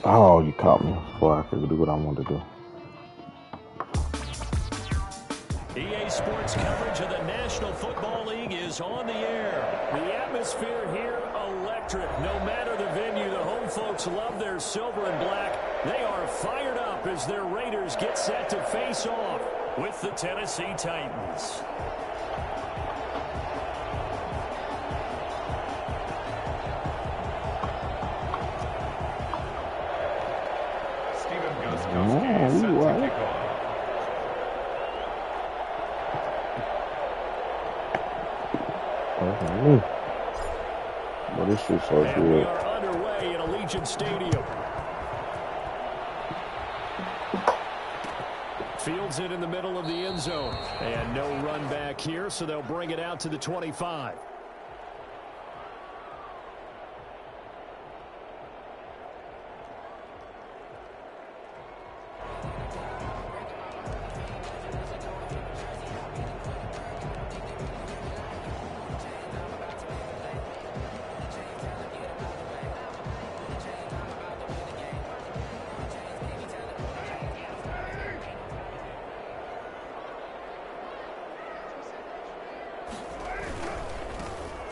Oh, you caught me before I could do what I wanted to do. EA Sports coverage of the National Football League is on the air. The atmosphere here, electric. No matter the venue, the home folks love their silver and black. They are fired up as their Raiders get set to face off with the Tennessee Titans. But this is so and good. We are underway in Allegiant Stadium. Fields it in the middle of the end zone. And no run back here, so they'll bring it out to the 25.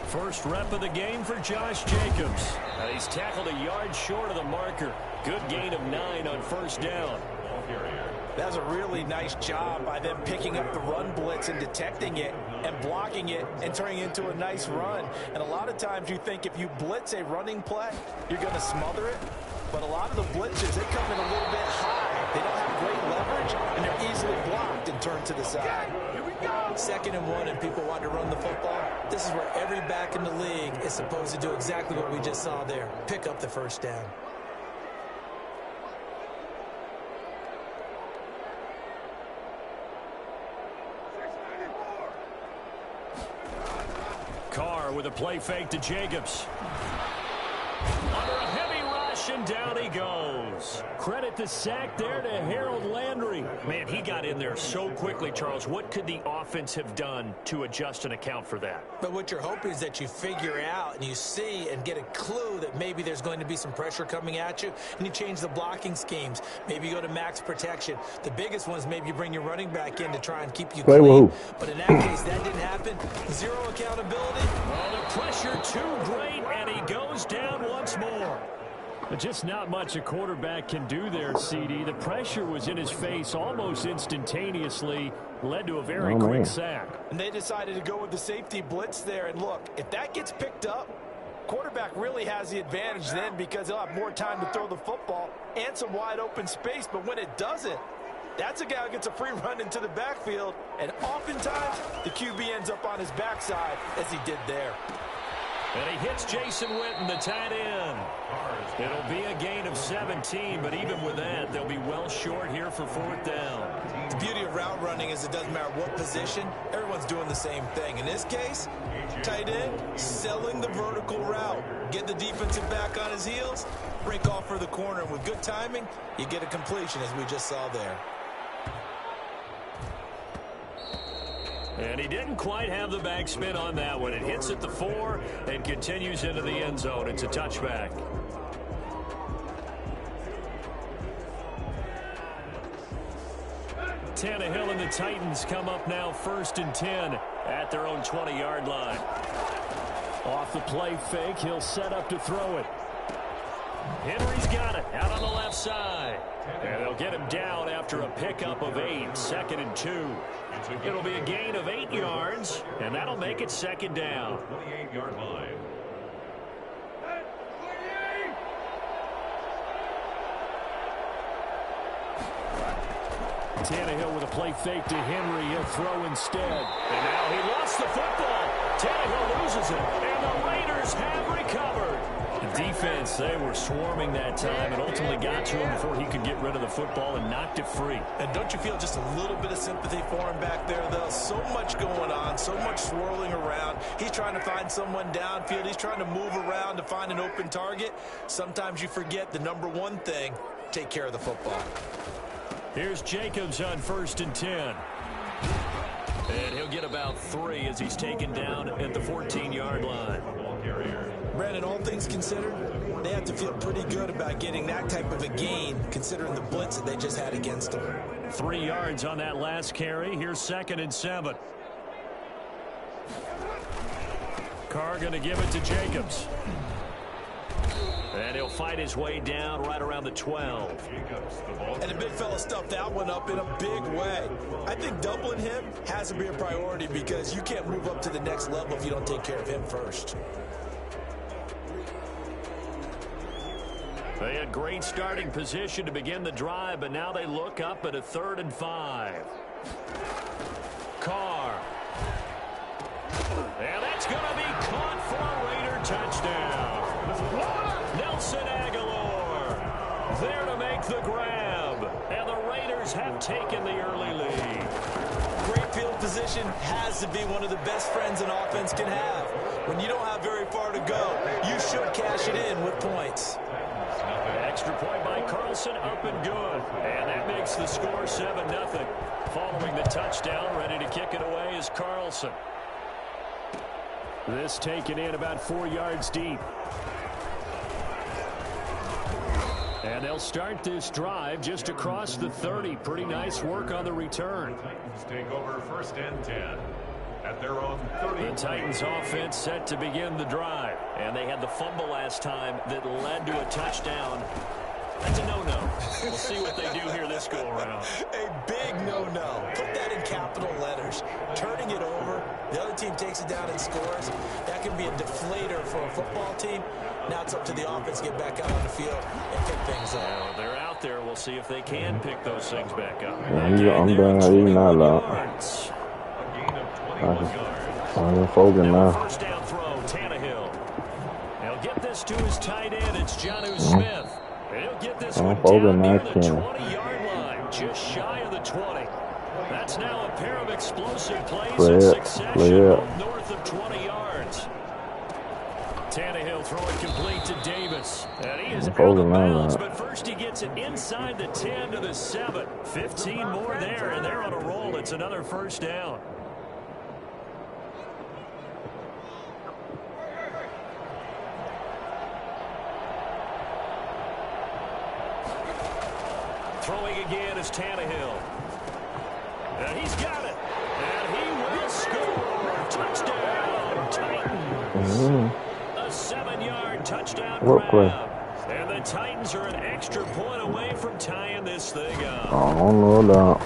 First rep of the game for Josh Jacobs. He's tackled a yard short of the marker. Good gain of 9 on first down. That's a really nice job by them picking up the run blitz and detecting it and blocking it and turning it into a nice run. And a lot of times you think if you blitz a running play, you're going to smother it. But a lot of the blitzes, they come in a little bit high. They don't have great leverage, and they're easily blocked and turned to the side. 2nd and 1, and people want to run the football. This is where every back in the league is supposed to do exactly what we just saw there. Pick up the first down. Carr with a play fake to Jacobs. Under a heavy rush, and down he goes. Credit the sack there to Harold Landry. Man, he got in there so quickly, Charles. What could the offense have done to adjust and account for that? But what you're hoping is that you figure out and you see and get a clue that maybe there's going to be some pressure coming at you, and you change the blocking schemes. Maybe you go to max protection. The biggest one is maybe you bring your running back in to try and keep you clean. But in that case, that didn't happen. Zero accountability. Oh, the pressure too great, and he goes down once more. But just not much a quarterback can do there, CD. The pressure was in his face almost instantaneously, led to a very quick sack. And they decided to go with the safety blitz there. And look, if that gets picked up, quarterback really has the advantage then because he'll have more time to throw the football and some wide open space. But when it doesn't, that's a guy who gets a free run into the backfield. And oftentimes, the QB ends up on his backside as he did there. And he hits Jason Witten, the tight end. It'll be a gain of 17, but even with that, they'll be well short here for 4th down. The beauty of route running is it doesn't matter what position, everyone's doing the same thing. In this case, tight end, selling the vertical route. Get the defensive back on his heels, break off for the corner. And with good timing, you get a completion as we just saw there. And he didn't quite have the backspin on that one. It hits at the 4 and continues into the end zone. It's a touchback. Tannehill and the Titans come up now 1st and 10 at their own 20-yard line. Off the play fake, he'll set up to throw it. Henry's got it out on the left side. And they'll get him down after a pickup of 8, 2nd and 2. It'll be a gain of 8 yards, and that'll make it 2nd down. 28-yard line. Tannehill with a play fake to Henry. He'll throw instead. And now he lost the football. Tannehill loses it, and the Raiders have recovered. The defense, they were swarming that time and ultimately got to him before he could get rid of the football and knocked it free. And don't you feel just a little bit of sympathy for him back there, though? So much going on, so much swirling around. He's trying to find someone downfield. He's trying to move around to find an open target. Sometimes you forget the number one thing, take care of the football. Here's Jacobs on 1st and 10. And he'll get about 3 as he's taken down at the 14-yard line. Brandon, all things considered, they have to to feel pretty good about getting that type of a gain, considering the blitz that they just had against them. 3 yards on that last carry. Here's 2nd and 7. Carr going to give it to Jacobs. And he'll fight his way down right around the 12. And the big fella stuffed that one up in a big way. I think doubling him has to be a priority because you can't move up to the next level if you don't take care of him first. They had great starting position to begin the drive, but now they look up at a 3rd and 5. Carr. And that's going to be caught for a Raider touchdown. Nelson Aguilar there to make the grab. And the Raiders have taken the early lead. Great field position has to be one of the best friends an offense can have. When you don't have very far to go, you should cash it in with points. Extra point by Carlson, up and good. And that makes the score 7-0. Following the touchdown, ready to kick it away is Carlson. This taken in about 4 yards deep. And they'll start this drive just across the 30. Pretty nice work on the return. Take over 1st and 10 at their own 30. The Titans offense set to begin the drive. And they had the fumble last time that led to a touchdown. That's a no-no. We'll see what they do here this go-around. A big no-no. Put that in capital letters. Turning it over, the other team takes it down and scores. That can be a deflator for a football team. Now it's up to the offense to get back out on the field and pick things up. Well, they're out there. We'll see if they can pick those things back up. I'm done. Not a lot. I'm folding now. First down throw, Tannehill. He'll get this to his tight end. It's Jonnu Smith. And he'll get this one down near the 20-yard line, just shy of the 20. That's now a pair of explosive plays in succession north of 20 yards. Tannehill throwing complete to Davis. And he is out of bounds, but first he gets it inside the 10 to the 7. 15 more there, and they're on a roll. It's another first down. Throwing again is Tannehill. And he's got it. And he will score. Touchdown, Titans. A 7-yard touchdown grab. And the Titans are an extra point away from tying this thing up. Oh, no doubt.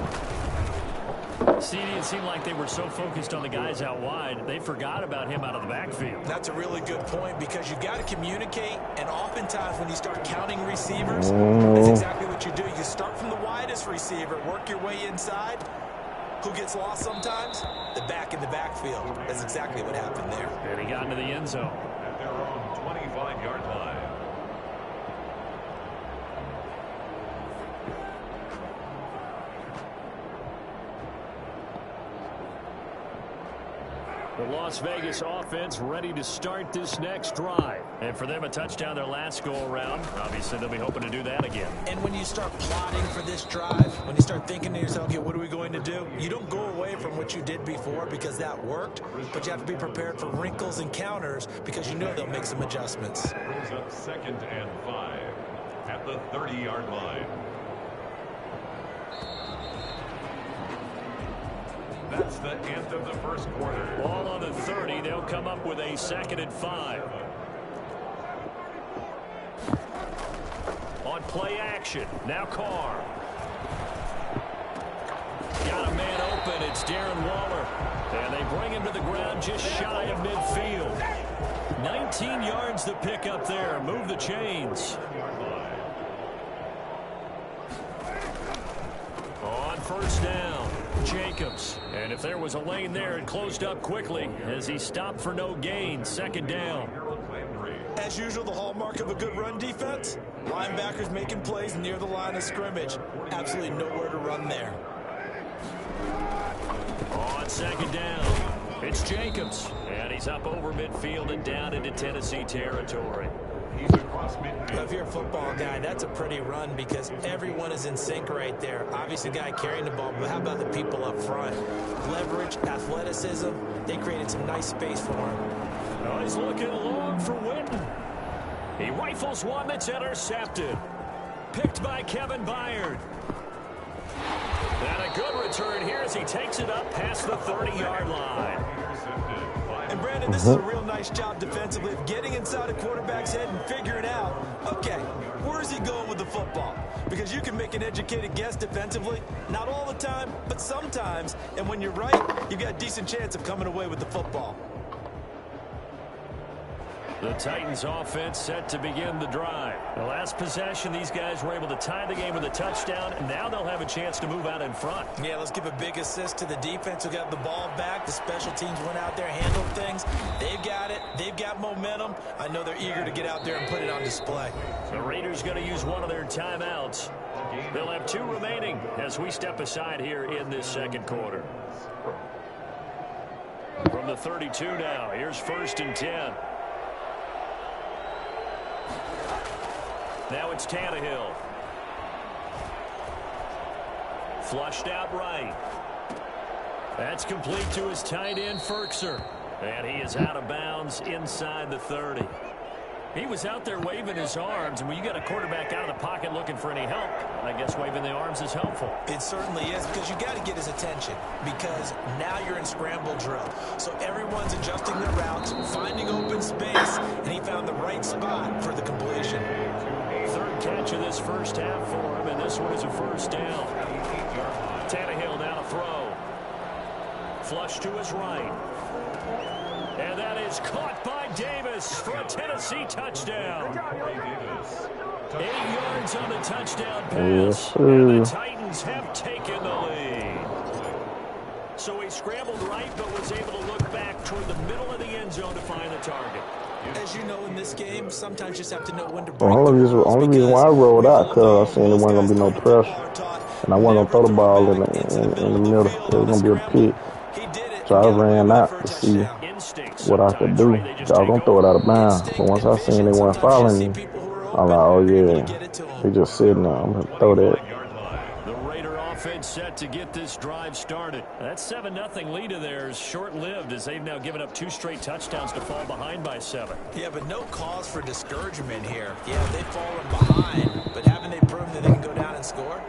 CD, it seemed like they were so focused on the guys out wide, they forgot about him out of the backfield. That's a really good point because you got to communicate, and oftentimes when you start counting receivers, that's exactly what you do. You start from the widest receiver, work your way inside. Who gets lost sometimes? The back in the backfield. That's exactly what happened there. And he got into the end zone. At their own 25-yard line. The Las Vegas offense ready to start this next drive. And for them, a touchdown their last go-around. Obviously, they'll be hoping to do that again. And when you start plotting for this drive, when you start thinking to yourself, okay, what are we going to do? You don't go away from what you did before because that worked, but you have to be prepared for wrinkles and counters because you know they'll make some adjustments. Brings up 2nd and 5 at the 30-yard line. That's the end of the first quarter. Ball on the 30. They'll come up with a 2nd and 5. On play action. Now Carr. Got a man open. It's Darren Waller. And they bring him to the ground just shy of midfield. 19 yards to pick up there. Move the chains. On first down, Jacobs. And if there was a lane there, it closed up quickly as he stopped for no gain. 2nd down. As usual, the hallmark of a good run defense, linebackers making plays near the line of scrimmage. Absolutely nowhere to run there. On 2nd down, it's Jacobs. And he's up over midfield and down into Tennessee territory. He's across midfield. If you're a football guy, that's a pretty run because everyone is in sync right there. Obviously, the guy carrying the ball, but how about the people up front? Leverage, athleticism, they created some nice space for him. Oh, he's looking long for Witten. He rifles one that's intercepted. Picked by Kevin Byard. And a good return here as he takes it up past the 30-yard line. And Brandon, this is a real nice job defensively of getting inside a quarterback's head and figuring out, okay, where is he going with the football? Because you can make an educated guess defensively, not all the time, but sometimes. And when you're right, you've got a decent chance of coming away with the football. The Titans offense set to begin the drive. The last possession, these guys were able to tie the game with a touchdown, and now they'll have a chance to move out in front. Yeah, let's give a big assist to the defense who got the ball back. The special teams went out there, handled things. They've got it. They've got momentum. I know they're eager to get out there and put it on display. The Raiders going to use one of their timeouts. They'll have 2 remaining as we step aside here in this second quarter. From the 32 now, here's 1st and 10. Now it's Tannehill. Flushed out right. That's complete to his tight end, Ferkser. And he is out of bounds inside the 30. He was out there waving his arms, and when you got a quarterback out of the pocket looking for any help, I guess waving the arms is helpful. It certainly is, because you got to get his attention, because now you're in scramble drill. So everyone's adjusting their routes, finding open space, and he found the right spot for the completion. 3rd catch of this first half for him, and this one is a 1st down. Tannehill now to throw. Flush to his right. And that is caught by Davis for a Tennessee touchdown. 8 yards on the touchdown pass. And the Titans have taken the lead. So he scrambled right, but was able to look back toward the middle of the end zone to find the target. As you know, in this game, sometimes you just have to know when to break. The only reason why I rolled out because I seen there wasn't going to be no pressure. And I wasn't going to throw the ball in the middle. It was going to be a pick. So I ran out to see what I could do. I was going to throw it out of bounds. But once I seen they weren't following me, I'm like, oh, yeah. They just sitting there. I'm going to throw that. The Raider offense set to get this drive started. That 7-0 lead of theirs short-lived as they've now given up 2 straight touchdowns to fall behind by 7. Yeah, but no cause for discouragement here. Yeah, they've fallen behind, but haven't they proven that they can go down and score?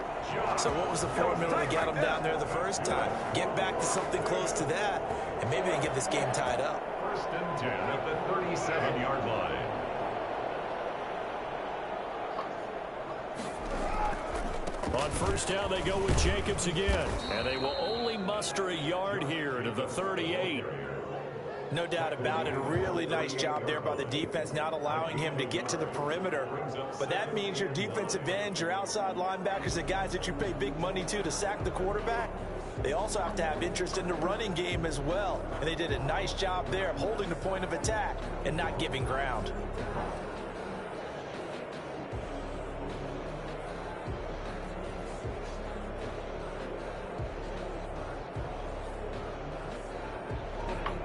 So what was the formula that got them down there the first time? Get back to something close to that, and maybe they can get this game tied up. 1st and 10 at the 37-yard line. On 1st down, they go with Jacobs again. And they will only muster a yard here to the 38. No doubt about it. A really nice job there by the defense, not allowing him to get to the perimeter. But that means your defensive ends, your outside linebackers, the guys that you pay big money to sack the quarterback, they also have to have interest in the running game as well. And they did a nice job there of holding the point of attack and not giving ground.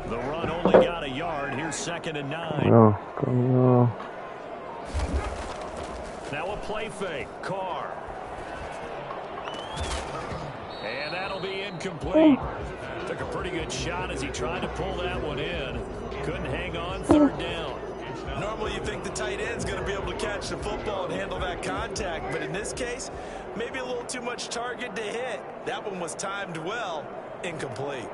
The run only got a yard. Here's 2nd and 9. Oh, come on. Now a play fake. Carr. And that'll be incomplete. Took a pretty good shot as he tried to pull that one in. Couldn't hang on. 3rd down. Normally you think the tight end's going to be able to catch the football and handle that contact, but in this case, maybe a little too much target to hit. That one was timed well. Incomplete.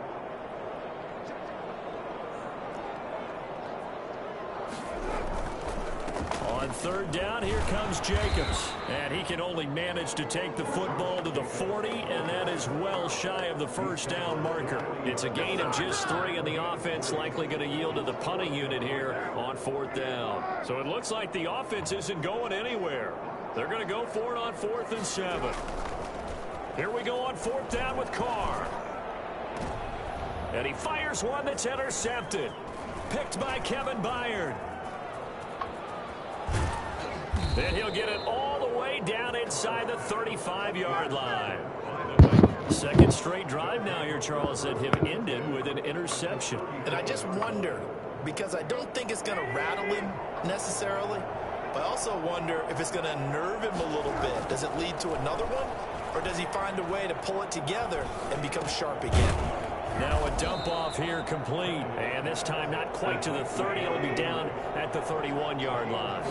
On 3rd down, here comes Jacobs. And he can only manage to take the football to the 40, and that is well shy of the 1st down marker. It's a gain of just 3, and the offense likely going to yield to the punting unit here on 4th down. So it looks like the offense isn't going anywhere. They're going to go for it on 4th and 7. Here we go on 4th down with Carr. And he fires one that's intercepted. Picked by Kevin Byard. And he'll get it all the way down inside the 35-yard line. 2nd straight drive now here, Charles, that have ended with an interception. And I just wonder, because I don't think it's going to rattle him necessarily, but I also wonder if it's going to nerve him a little bit. Does it lead to another one? Or does he find a way to pull it together and become sharp again? Now a dump off here complete. And this time not quite to the 30. It'll be down at the 31-yard line.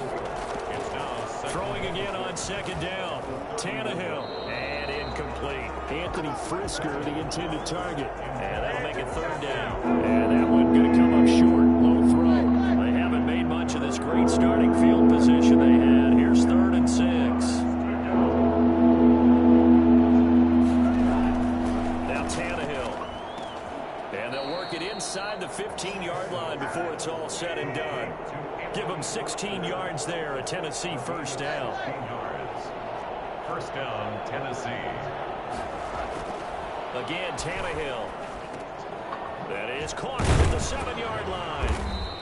It's now Throwing again on second down. Tannehill. And incomplete. Anthony Frisker, the intended target. And that'll make it third down. And that one going to come up short. Low throw. They haven't made much of this great starting field position they had. Here's 3rd and 6. Now Tannehill. And they'll work it inside the 15-yard line before it's all said and done. Give them 16 yards there, a Tennessee first down. 16 yards. First down, Tennessee. Again, Tannehill. That is caught at the 7-yard line.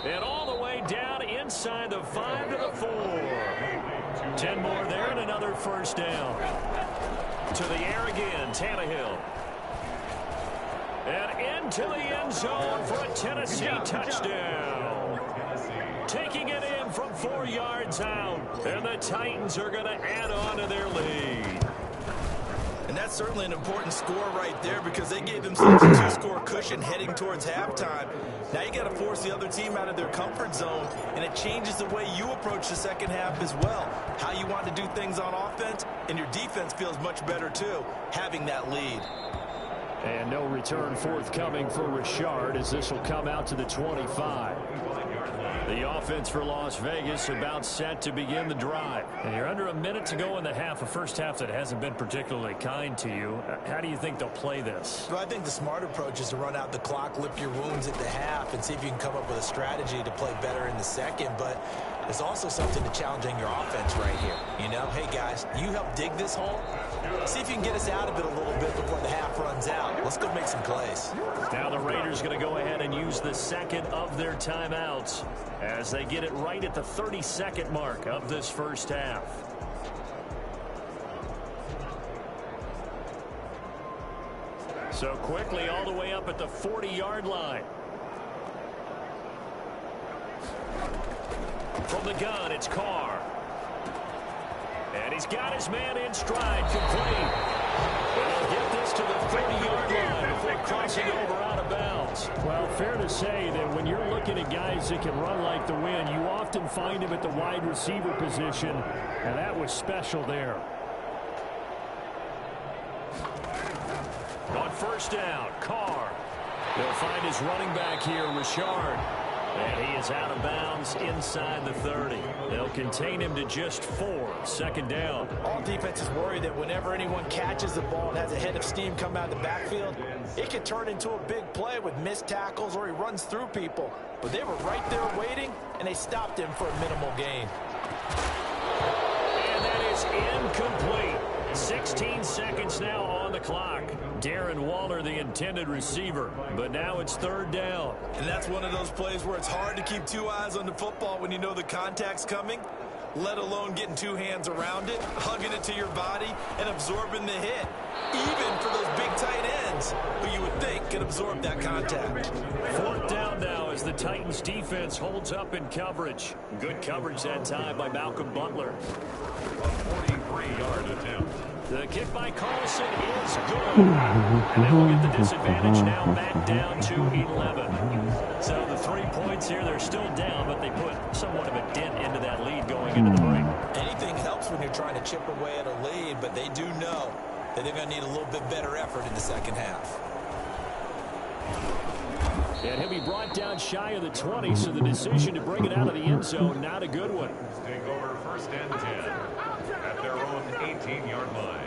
And all the way down inside the 5 to the 4. 10 more there and another first down. To the air again, Tannehill. And into the end zone for a Tennessee touchdown. Taking it in from 4 yards out. And the Titans are going to add on to their lead. And that's certainly an important score right there because they gave themselves a 2-score cushion heading towards halftime. Now you got to force the other team out of their comfort zone, and it changes the way you approach the second half as well. How you want to do things on offense, and your defense feels much better too, having that lead. And no return forthcoming for Richard as this will come out to the 25. The offense for Las Vegas about set to begin the drive. And you're under a minute to go in the half, a first half that hasn't been particularly kind to you. How do you think they'll play this? Well, I think the smart approach is to run out the clock, lick your wounds at the half, and see if you can come up with a strategy to play better in the second. But there's also something to challenging your offense right here. You know, hey, guys, you help dig this hole. See if you can get us out of it a little bit before the half runs out. Let's go make some plays. Now the Raiders going to go ahead and use the second of their timeouts as they get it right at the 32nd mark of this first half. So quickly all the way up at the 40-yard line. From the gun, it's Carr. And he's got his man in stride, complete. And he'll get this to the 30-yard line before crossing over out of bounds. Well, fair to say that when you're looking at guys that can run like the wind, you often find him at the wide receiver position, and that was special there. On first down, Carr. They'll find his running back here, Richard. And he is out of bounds inside the 30. They'll contain him to just 4. Second down. All defenses worry that whenever anyone catches the ball and has a head of steam come out of the backfield, it could turn into a big play with missed tackles or he runs through people. But they were right there waiting, and they stopped him for a minimal gain. And that is incomplete. 16 seconds now on the clock. Darren Waller, the intended receiver. But now it's third down. And that's one of those plays where it's hard to keep two eyes on the football when you know the contact's coming, let alone getting two hands around it, hugging it to your body, and absorbing the hit. Even for those big tight ends, who you would think can absorb that contact. Fourth down now as the Titans defense holds up in coverage. Good coverage that time by Malcolm Butler. A 43-yard attempt. The kick by Carlson is good. And they will get the disadvantage now back down to 11. So the 3 points here, they're still down, but they put somewhat of a dent into that lead going into the break. Anything helps when you're trying to chip away at a lead, but they do know that they're going to need a little bit better effort in the second half. And he'll be brought down shy of the 20, so the decision to bring it out of the end zone, not a good one. Take over first and 10 at their own 18-yard line.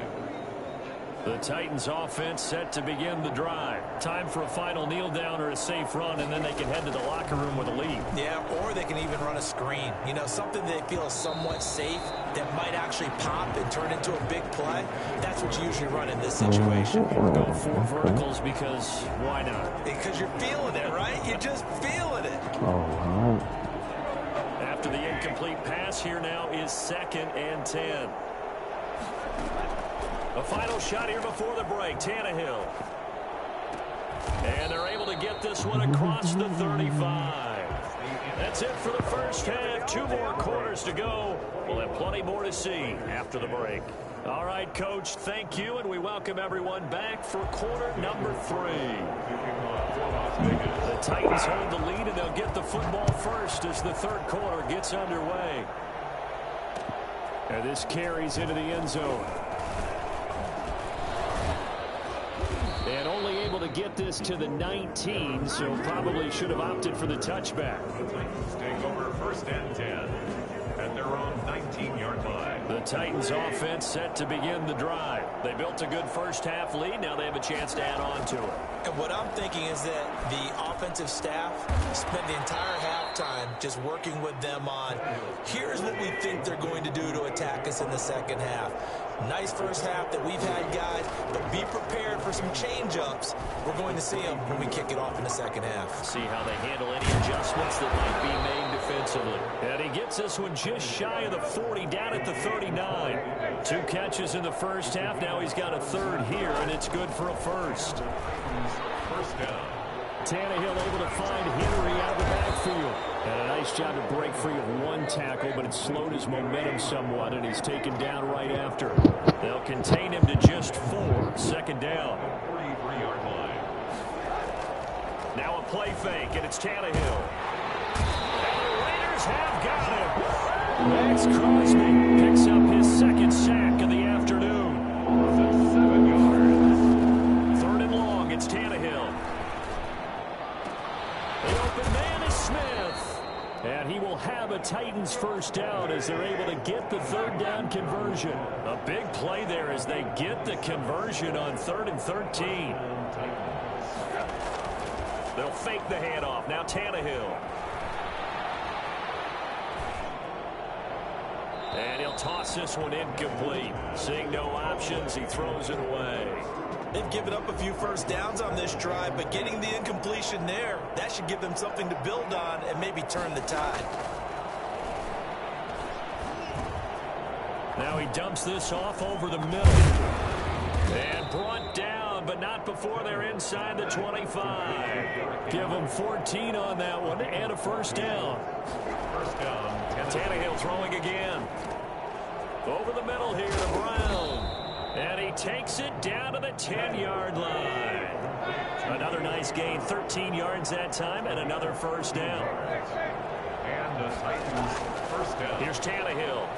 The Titans offense set to begin the drive. Time for a final kneel down or a safe run, and then they can head to the locker room with a lead. Yeah, or they can even run a screen. You know, something they feel is somewhat safe that might actually pop and turn into a big play. That's what you usually run in this situation. Or go 4 verticals because why not? Because you're feeling it, right? You're just feeling it. All right. After the incomplete pass, here now is 2nd and 10. A final shot here before the break. Tannehill. And they're able to get this one across the 35. That's it for the first half. 2 more quarters to go. We'll have plenty more to see after the break. All right, Coach, thank you, and we welcome everyone back for quarter number 3. The Titans hold the lead, and they'll get the football first as the third quarter gets underway. And this carries into the end zone. And only able to get this to the 19, so probably should have opted for the touchback. The Titans take over first and 10 at their own 19-yard line. The Titans offense set to begin the drive. They built a good first half lead. Now they have a chance to add on to it. And what I'm thinking is that the offensive staff spent the entire halftime just working with them on, here's what we think they're going to do to attack us in the second half. Nice first half that we've had, guys, but be prepared for some change-ups. We're going to see them when we kick it off in the second half. See how they handle any adjustments that might be made defensively. And he gets this one just shy of the 40, down at the 39. 2 catches in the first half. Now he's got a third here, and it's good for a first. First down. Tannehill able to find Henry out of the backfield. And a nice job to break free of 1 tackle, but it slowed his momentum somewhat, and he's taken down right after. They'll contain him to just 4. Second down. 43-yard line. Now a play fake, and it's Tannehill. And the Raiders have got him. Max Crosby picks up his second sack of the afternoon. 7 yards. Third and long, it's Tannehill. The open man is Smith. And he will have a Titans first down as they're able to get the third down conversion. A big play there as they get the conversion on 3rd and 13. They'll fake the handoff. Now Tannehill. And he'll toss this one incomplete. Seeing no options, he throws it away. They've given up a few first downs on this drive, but getting the incompletion there, that should give them something to build on and maybe turn the tide. Now he dumps this off over the middle. And brought down, but not before they're inside the 25. Give them 14 on that one and a first down. First down. Tannehill throwing again. Over the middle here to Brown. And he takes it down to the 10-yard line. Another nice gain, 13 yards that time, and another first down. And the Titans first down. Here's Tannehill.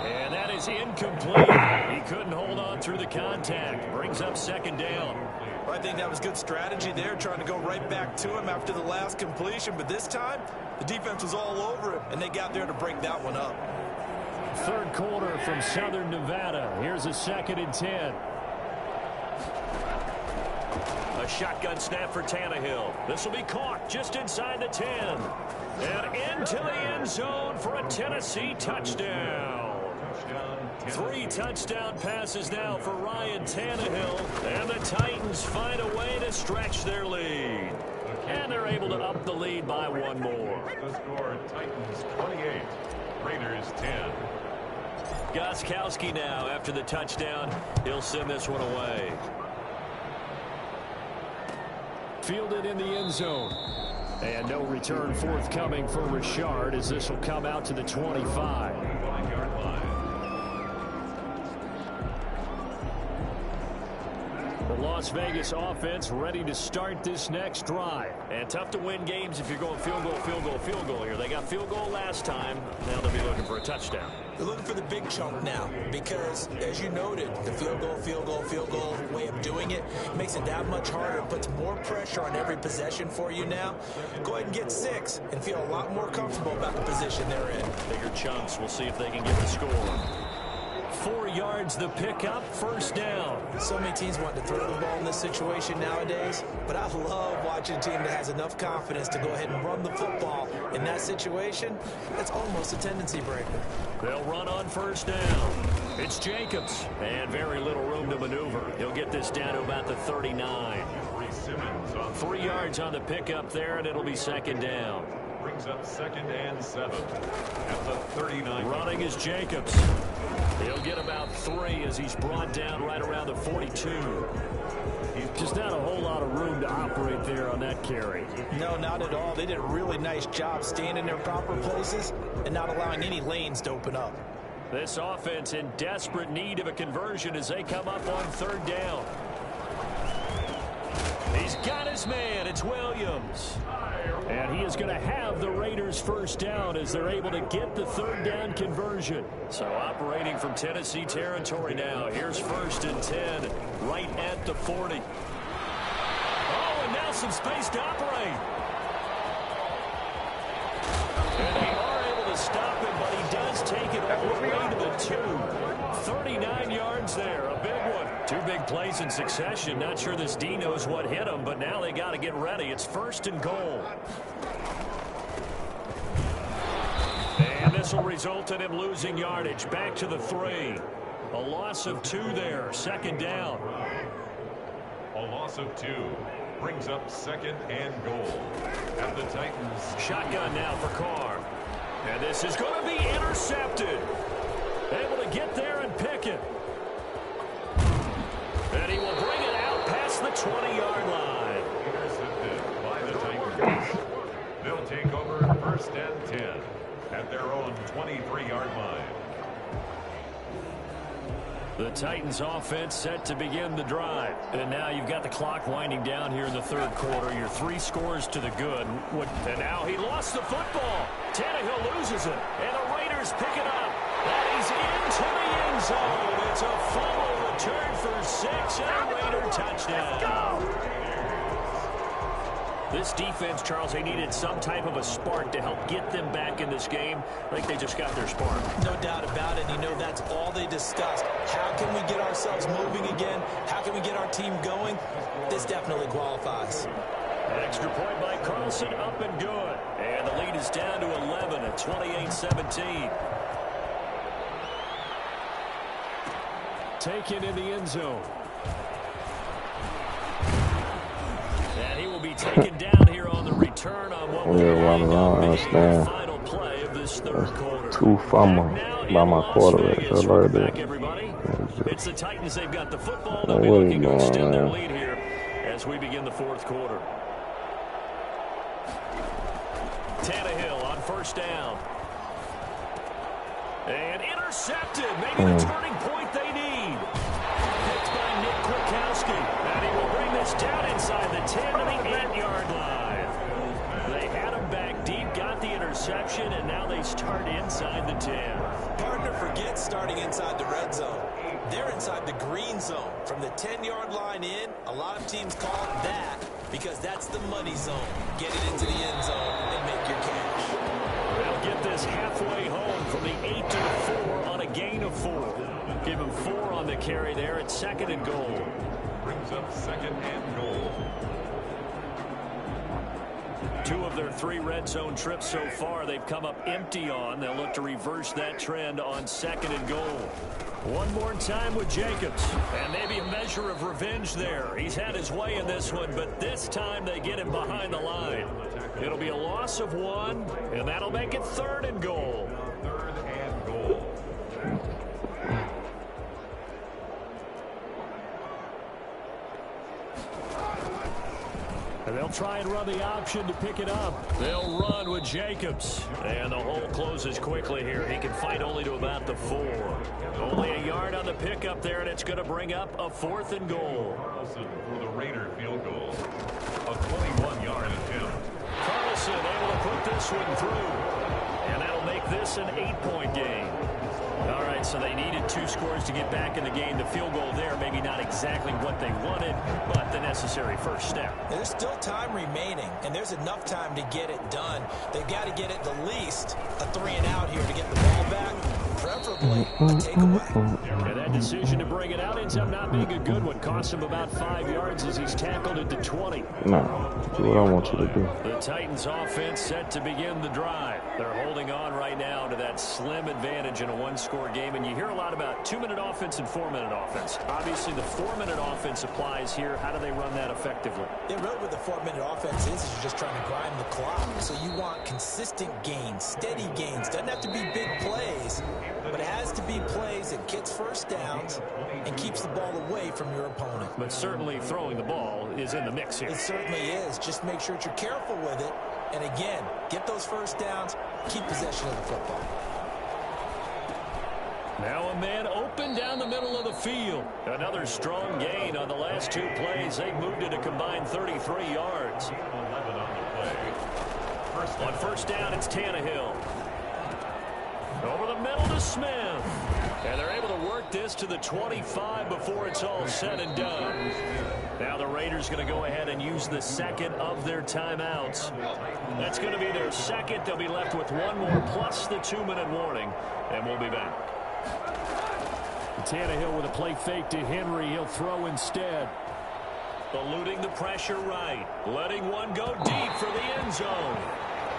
And that is incomplete. He couldn't hold on through the contact. Brings up second down. Well, I think that was good strategy there, trying to go right back to him after the last completion. But this time, the defense was all over him, and they got there to break that one up. Third quarter from Southern Nevada. Here's a 2nd and 10. A shotgun snap for Tannehill. This will be caught just inside the 10. And into the end zone for a Tennessee touchdown. 3 touchdown passes now for Ryan Tannehill. And the Titans find a way to stretch their lead. And they're able to up the lead by 1 more. The score, Titans 28, Raiders 10. Gostkowski now after the touchdown. He'll send this one away. Fielded in the end zone. And no return forthcoming for Richard as this will come out to the 25. 5-yard line. The Las Vegas offense ready to start this next drive. And tough to win games if you're going field goal, field goal, field goal here. They got field goal last time. Now they'll be looking for a touchdown. They're looking for the big chunk now because, as you noted, the field goal, field goal, field goal way of doing it makes it that much harder. It puts more pressure on every possession for you now. Go ahead and get 6 and feel a lot more comfortable about the position they're in. Bigger chunks. We'll see if they can get the score. 4 yards the pickup, first down. So many teams want to throw the ball in this situation nowadays, but I love watching a team that has enough confidence to go ahead and run the football. In that situation, that's almost a tendency breaker. They'll run on first down. It's Jacobs, and very little room to maneuver. He'll get this down to about the 39. 3 yards on the pickup there, and it'll be second down. Brings up 2nd and 7 at the 39. Running is Jacobs. He'll get about 3 as he's brought down right around the 42. Just not a whole lot of room to operate there on that carry. No, not at all. They did a really nice job staying in their proper places and not allowing any lanes to open up. This offense in desperate need of a conversion as they come up on 3rd down. He's got his man. It's Williams. And he is going to have the Raiders first down as they're able to get the 3rd down conversion. So operating from Tennessee territory now. Here's 1st and 10 right at the 40. Oh, and now some space to operate. And they are able to stop him, but he does take it all the way to the 2. 39 yards there, a big one. 2 big plays in succession. Not sure this D knows what hit him, but now they got to get ready. It's 1st and goal. And this will result in him losing yardage. Back to the 3. A loss of 2 there. 2nd down. A loss of 2 brings up 2nd and goal at the Titans. Shotgun now for Carr. And this is going to be intercepted. Able to get there and pick it. And he will bring it out past the 20-yard line. Intercepted by the Titans. They'll take over 1st and 10 at their own 23-yard line. The Titans offense set to begin the drive. And now you've got the clock winding down here in the 3rd quarter. Your 3 scores to the good. And now he lost the football. Tannehill loses it. And the Raiders pick it up. And he's into the end zone. It's a fumble return for 6 and a Raider touchdown. This defense, Charles, they needed some type of a spark to help get them back in this game. I think they just got their spark. No doubt about it. You know, that's all they discussed. How can we get ourselves moving again? How can we get our team going? This definitely qualifies. An extra point by Carlson, up and good. And the lead is down to 11 at 28-17. Taken in the end zone. And he will be taken down here on the return on what will be the final play of this 3rd quarter. 2 fumbles by my quarterback. It's the Titans. They've got the football. They'll be looking to extend their lead here as we begin the 4th quarter. Tannehill on 1st down. And intercepted. Maybe the turning point they need. Picked by Nick Kwiatkowski. And he will bring this down inside the 10 to the 8-yard line. They had him back deep, got the interception, and now they start inside the 10. Partner forgets starting inside the red zone. They're inside the green zone. From the 10-yard line in, a lot of teams call it that because that's the money zone. Get it into the end zone and make your cash. They'll get this halfway home from the 8 to the 4 on a gain of 4. Give him 4 on the carry there at 2nd and goal. Brings up 2nd and goal. 2 of their 3 red zone trips so far they've come up empty on. They'll look to reverse that trend on 2nd and goal. One more time with Jacobs. And maybe a measure of revenge there. He's had his way in this one, but this time they get him behind the line. It'll be a loss of 1, and that'll make it 3rd and goal. 3rd and goal. And they'll try and run the option to pick it up. They'll run with Jacobs. And the hole closes quickly here. He can fight only to about the 4. Only a yard on the pickup there, and it's going to bring up a 4th and goal. Carlson for the Raider field goal. A 21-yard attempt. Carlson able to put this one through. And that'll make this an 8-point game. All right, so they needed 2 scores to get back in the game. The field goal there, maybe not exactly what they wanted, but the necessary first step. There's still time remaining, and there's enough time to get it done. They've got to get at the least a 3-and-out here to get the ball back, preferably a takeaway. And that decision to bring it out ends up not being a good one. Costs him about 5 yards as he's tackled at the 20. No, do what I want you to do. The Titans offense set to begin the drive. They're holding on right now to that slim advantage in a 1-score game, and you hear a lot about 2-minute offense and 4-minute offense. Obviously, the 4-minute offense applies here. How do they run that effectively? Yeah, really what the 4-minute offense is you're just trying to grind the clock. So you want consistent gains, steady gains. Doesn't have to be big plays, but it has to be plays that gets first downs and keeps the ball away from your opponent. But certainly throwing the ball is in the mix here. It certainly is. Just make sure that you're careful with it. And again, get those first downs, keep possession of the football. Now a man open down the middle of the field. Another strong gain on the last 2 plays. They've moved it a combined 33 yards. On first down, it's Tannehill. Over the middle to Smith. And they're able to work this to the 25 before it's all said and done. Now the Raiders going to go ahead and use the second of their timeouts. That's going to be their second. They'll be left with 1 more plus the 2-minute warning. And we'll be back. Tannehill with a play fake to Henry. He'll throw instead. Eluding the pressure right. Letting one go deep for the end zone.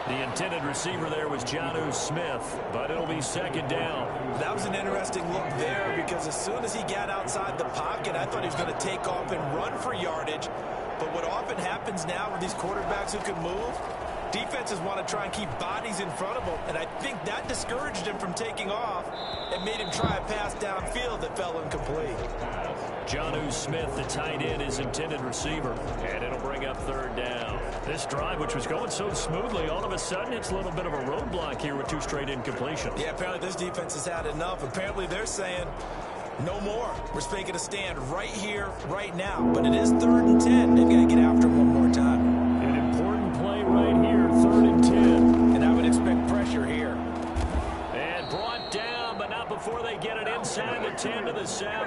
The intended receiver there was Jonnu Smith, but it'll be second down. That was an interesting look there because as soon as he got outside the pocket, I thought he was going to take off and run for yardage. But what often happens now with these quarterbacks who can move, defenses want to try and keep bodies in front of them, and I think that discouraged him from taking off and made him try a pass downfield that fell incomplete. Jonnu Smith, the tight end, is intended receiver, and it'll bring up third down. This drive, which was going so smoothly, all of a sudden it's a little bit of a roadblock here with 2 straight incompletions. Yeah, apparently this defense has had enough. Apparently they're saying, no more. We're making a stand right here, right now. But it is 3rd and 10. They've got to get after him one more time. An important play right here, 3rd and 10. And I would expect pressure here. And brought down, but not before they get it inside the 10 to the 7.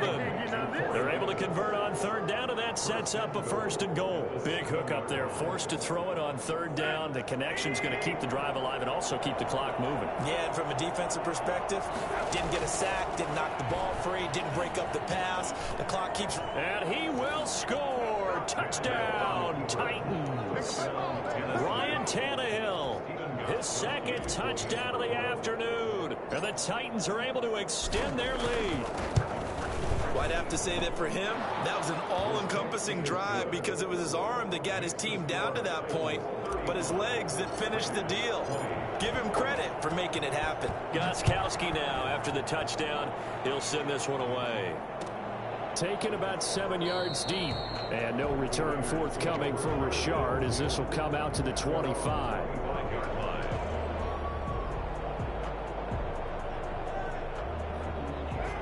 They're able to convert on 3rd down, and that sets up a 1st and goal. Big hook up there, forced to throw it on 3rd down. The connection's going to keep the drive alive and also keep the clock moving. Yeah, and from a defensive perspective, didn't get a sack, didn't knock the ball free, didn't break up the pass. The clock keeps... And he will score. Touchdown, Titans. Ryan Tannehill, his 2nd touchdown of the afternoon. And the Titans are able to extend their lead. Well, I'd have to say that for him, that was an all-encompassing drive because it was his arm that got his team down to that point, but his legs that finished the deal. Give him credit for making it happen. Gostkowski now, after the touchdown, he'll send this one away. Taken about 7 yards deep, and no return forthcoming for Richard as this will come out to the 25.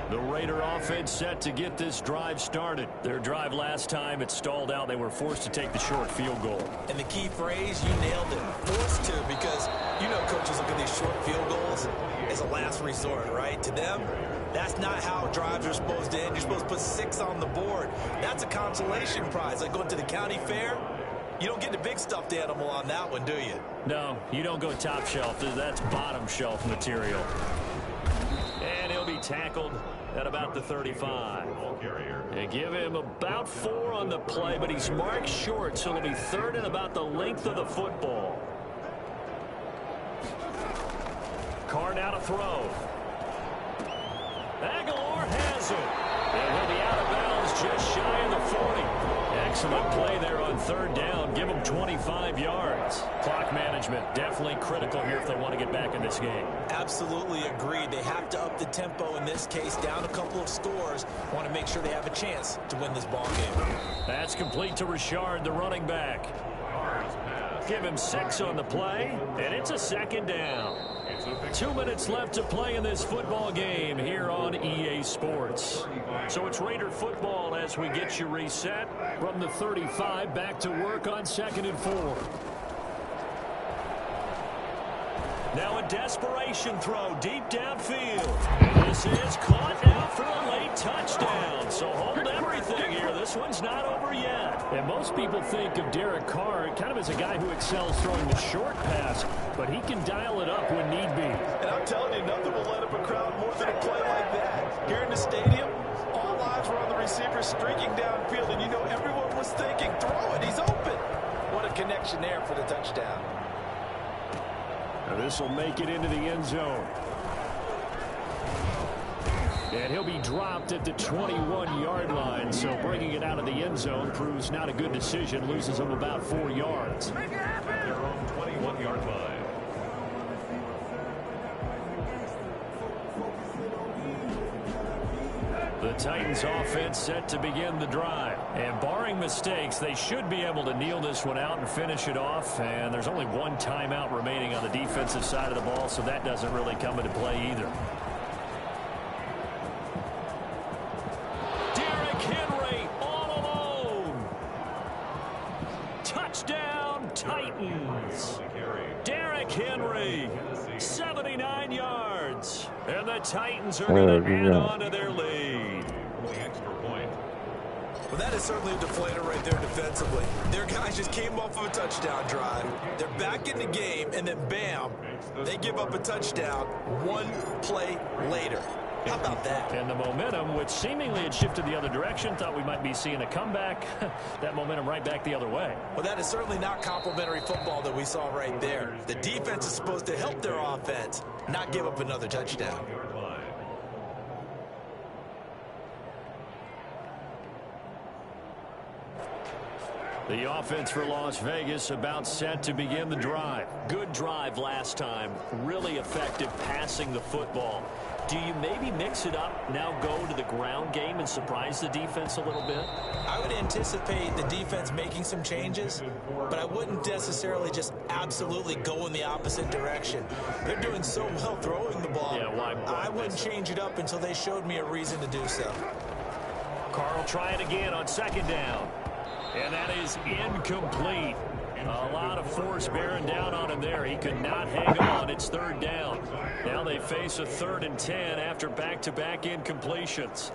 The Raider offense set to get this drive started. Their drive last time, it stalled out. They were forced to take the short field goal. And the key phrase, you nailed it. Forced to, because you know coaches look at these short field goals as a last resort, right? To them, that's not how drives are supposed to end. You're supposed to put 6 on the board. That's a consolation prize. Like going to the county fair, you don't get the big stuffed animal on that one, do you? No, you don't go top shelf. That's bottom shelf material. And he'll be tackled at about the 35. They give him about 4 on the play, but he's marked short, so it'll be 3rd and about the length of the football. Carr now to throw. Aguilar has it. And he'll be out of bounds just shy of the 40. Excellent play there on 3rd down. Give them 25 yards. Clock management definitely critical here if they want to get back in this game. Absolutely agreed. They have to up the tempo in this case, down a couple of scores. Want to make sure they have a chance to win this ball game. That's complete to Richard, the running back. Give him 6 on the play, and it's a 2nd down. 2 minutes left to play in this football game here on EA Sports. So it's Raider football as we get you reset from the 35 back to work on 2nd and 4. Now a desperation throw deep downfield. And this is caught now for a late touchdown. So hold everything here. This one's not over yet. And most people think of Derek Carr kind of as a guy who excels throwing the short pass, but he can dial it up when need be. And I'm telling you, nothing will let up a crowd more than a play like that. Here in the stadium, all eyes were on the receiver streaking downfield, and you know everyone was thinking, throw it, he's open. What a connection there for the touchdown. This will make it into the end zone. And he'll be dropped at the 21-yard line, so bringing it out of the end zone proves not a good decision. Loses him about 4 yards. At their own 21-yard line. The Titans offense set to begin the drive. And barring mistakes, they should be able to kneel this one out and finish it off. And there's only 1 timeout remaining on the defensive side of the ball, so that doesn't really come into play either. the Titans are going Yeah, to add yeah. on to their lead. The extra point. Well, that is certainly a deflator right there defensively. Their guys just came off of a touchdown drive. They're back in the game, and then bam, they give up a touchdown one play later. How about that? And the momentum, which seemingly had shifted the other direction, thought we might be seeing a comeback. That momentum right back the other way. Well, that is certainly not complimentary football that we saw right there. The defense is supposed to help their offense, not give up another touchdown. The offense for Las Vegas about set to begin the drive. Good drive last time. Really effective passing the football. Do you maybe mix it up, now go to the ground game and surprise the defense a little bit? I would anticipate the defense making some changes, but I wouldn't necessarily just absolutely go in the opposite direction. They're doing so well throwing the ball. Yeah, why I wouldn't change it up until they showed me a reason to do so. Carl trying again on second down. And that is incomplete. A lot of force bearing down on him there. He could not hang on. It's third down. Now they face a 3rd and 10 after back-to-back incompletions.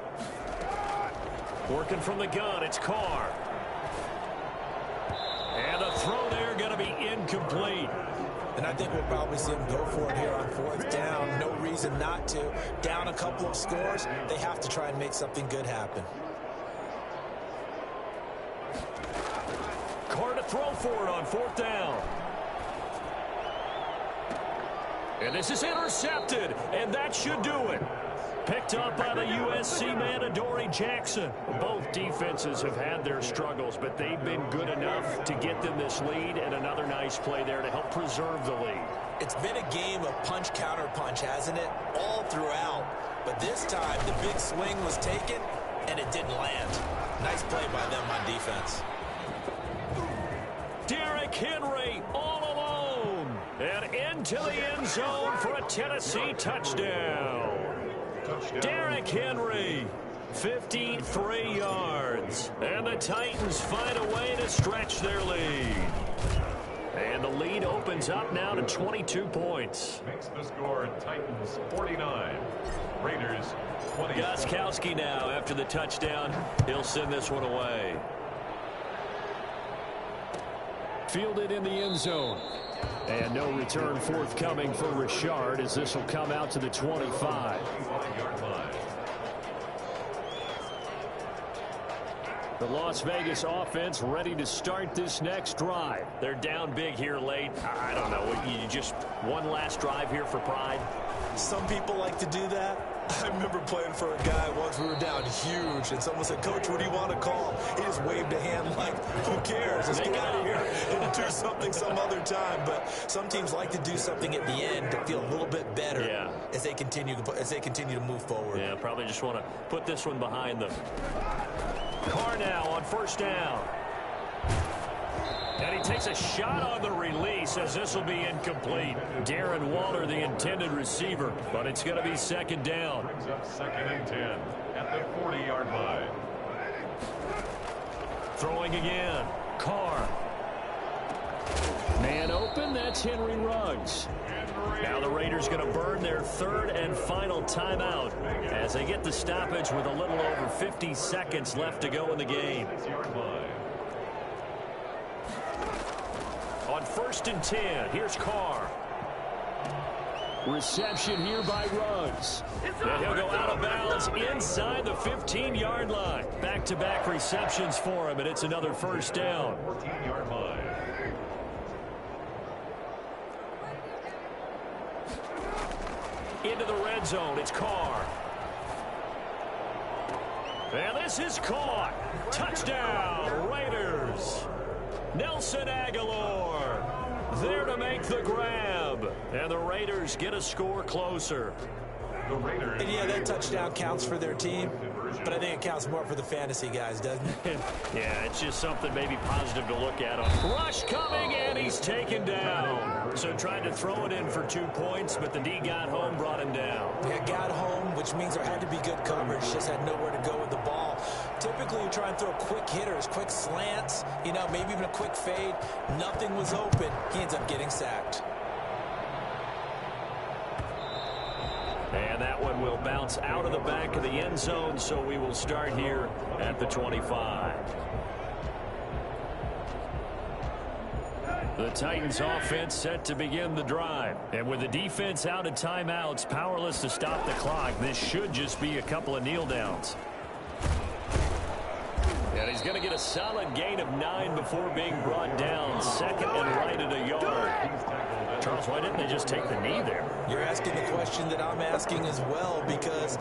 Working from the gun, it's Carr. And the throw there going to be incomplete. And I think we'll probably see them go for it here on 4th down. No reason not to. Down a couple of scores, they have to try and make something good happen. Carr to throw for it on 4th down. And this is intercepted, and that should do it. Picked up by the USC man, Adoree Jackson. Both defenses have had their struggles, but they've been good enough to get them this lead, and another nice play there to help preserve the lead. It's been a game of punch-counter-punch, hasn't it? All throughout. But this time, the big swing was taken, and it didn't land. Nice play by them on defense. Derrick Henry all alone and into the end zone for a Tennessee touchdown. Derrick Henry, 53 yards. And the Titans find a way to stretch their lead. And the lead opens up now to 22 points. Makes the score Titans 49. Raiders 20. Gostkowski now after the touchdown. He'll send this one away. Fielded in the end zone. And no return forthcoming for Richard as this will come out to the 25. The Las Vegas offense ready to start this next drive. They're down big here late. I don't know. You just one last drive here for pride? Some people like to do that. I remember playing for a guy once. We were down huge, and someone said, "Coach, what do you want to call?" He just waved a hand like, "Who cares? Let's get out of here and do something some other time." But some teams like to do something at the end to feel a little bit better as they continue to move forward. Yeah, probably just want to put this one behind them. Carr now on 1st down. And he takes a shot on the release as this will be incomplete. Darren Waller, the intended receiver, but it's going to be 2nd down. Brings up 2nd and 10 at the 40-yard line. Throwing again. Carr. Man open, that's Henry Ruggs. Now the Raiders going to burn their 3rd and final timeout as they get the stoppage with a little over 50 seconds left to go in the game. On 1st and 10, here's Carr. Reception here by Ruggs. And he'll go out of bounds inside the 15-yard line. Back-to-back receptions for him, and it's another 1st down. 14-yard line. Into the red zone, it's Carr. And this is caught. Touchdown, Raiders. Nelson Aguilar there to make the grab. And the Raiders get a score closer. And yeah, that touchdown counts for their team, but I think it counts more for the fantasy guys, doesn't it? Yeah, it's just something maybe positive to look at. Rush coming, and he's taken down. So trying to throw it in for 2 points, but the D got home, brought him down. Yeah, got home, which means there had to be good coverage. Just had nowhere to go with the ball. Typically, you try and throw quick hitters, quick slants, you know, maybe even a quick fade. Nothing was open. He ends up getting sacked. And that one offense out of the back of the end zone, so we will start here at the 25. The Titans offense set to begin the drive. And with the defense out of timeouts, powerless to stop the clock, this should just be a couple of kneel downs. And he's going to get a solid gain of 9 before being brought down. Second and right at a yard. Charles, why didn't they just take the knee there? You're asking the question that I'm asking as well, because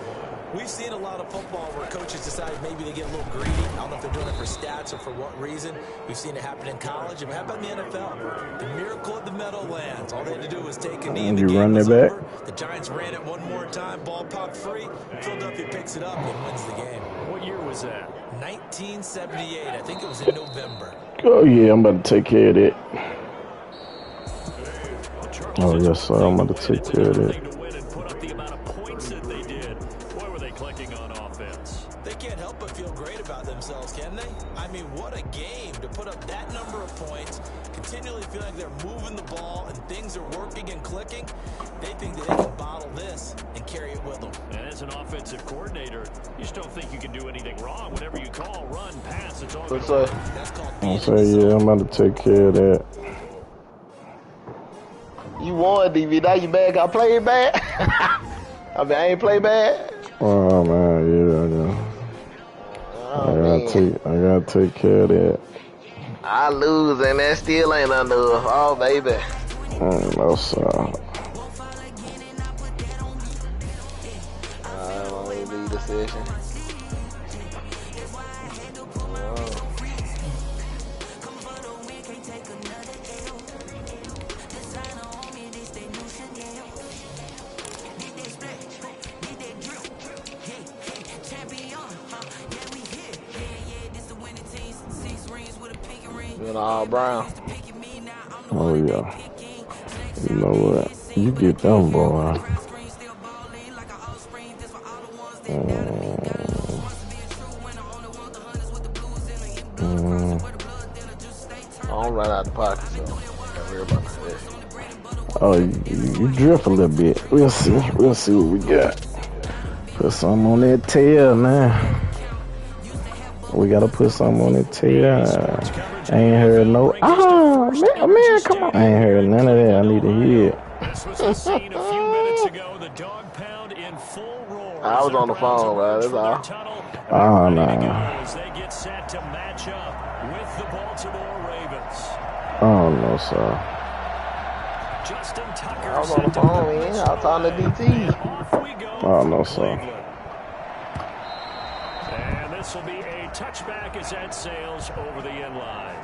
we've seen a lot of football where coaches decide maybe they get a little greedy. I don't know if they're doing it for stats or for what reason. We've seen it happen in college. And how about in the NFL? The miracle of the Meadowlands. All they had to do was take a knee and the game was over. The Giants ran it one more time. Ball popped free. Philadelphia picks it up and wins the game. What year was that? 1978. I think it was in November. Oh, yeah, I'm about to take care of that. Oh, yes, sir. I'm about to take care of that. They can't help but feel great about themselves, can they? I mean, what a game to put up that number of points, continually feel like they're moving the ball and things are working and clicking. They think that they can bottle this and carry it with them. And as an offensive coordinator, you just don't think you can do anything wrong. Whatever you call, run, pass, it's all good. That's called I say, yeah, I'm about to take care of that. You won, DV. Now you bad. I played bad. I mean, I ain't play bad. Oh, man, yeah, I gotta take care of that. I lose, and that still ain't enough. Oh, baby. No, sir. I want to leave the session. All brown. Oh, yeah. You know what? You get them, boy. I don't run out the pocket, so don't worry about that. Oh, you drift a little bit. We'll see. We'll see what we got. Put something on that tail, man. We gotta put something on that tail. I ain't heard no. Man, come on. I ain't heard none of that. I need to hear it. I was on the phone, bro. That's all. Oh, no. They get set to match up with the Baltimore Ravens. Oh, no, sir. I was on the phone, man. I was talking to DT. Oh, no, sir. And this will be a touchback as that sails over the end line.